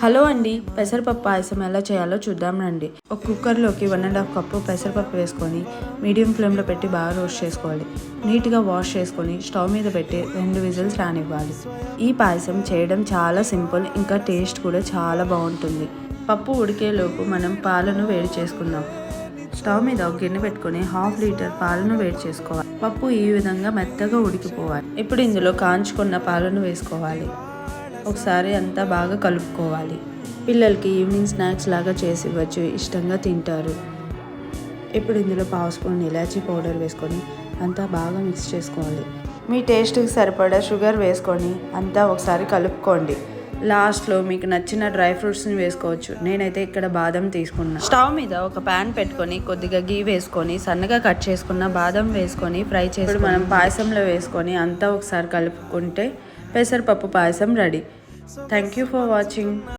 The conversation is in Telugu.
హలో అండి, పెసరపప్పు పాయసం ఎలా చేయాలో చూద్దాం రండి. ఒక కుక్కర్లోకి 1.5 కప్పు పెసరపప్పు వేసుకొని మీడియం ఫ్లేమ్లో పెట్టి బాగా రోస్ట్ చేసుకోవాలి. నీట్గా వాష్ చేసుకొని స్టవ్ మీద పెట్టి 2 విజిల్స్ రానివ్వాలి. ఈ పాయసం చేయడం చాలా సింపుల్, ఇంకా టేస్ట్ కూడా చాలా బాగుంటుంది. పప్పు ఉడికేలోపు మనం పాలను వేడి చేసుకుందాం. స్టవ్ మీద ఒక గిన్నె పెట్టుకొని 1/2 లీటర్ పాలను వేడి చేసుకోవాలి. పప్పు ఈ విధంగా మెత్తగా ఉడికిపోవాలి. ఇప్పుడు ఇందులో కాంచుకున్న పాలను వేసుకోవాలి. ఒకసారి అంతా బాగా కలుపుకోవాలి. పిల్లలకి ఈవినింగ్ స్నాక్స్ లాగా చేసి ఇవ్వచ్చు, ఇష్టంగా తింటారు. ఇప్పుడు ఇందులో 1/2 స్పూన్ ఇలాచీ పౌడర్ వేసుకొని అంతా బాగా మిక్స్ చేసుకోవాలి. మీ టేస్ట్కి సరిపడా షుగర్ వేసుకొని అంతా ఒకసారి కలుపుకోండి. లాస్ట్లో మీకు నచ్చిన డ్రై ఫ్రూట్స్ని వేసుకోవచ్చు. నేనైతే ఇక్కడ బాదం తీసుకున్నా. స్టవ్ మీద ఒక ప్యాన్ పెట్టుకొని కొద్దిగా గీ వేసుకొని సన్నగా కట్ చేసుకున్న బాదం వేసుకొని ఫ్రై చేసి మనం పాయసంలో వేసుకొని అంతా ఒకసారి కలుపుకుంటే పెసరపప్పు పాయసం ready. Thank you for watching.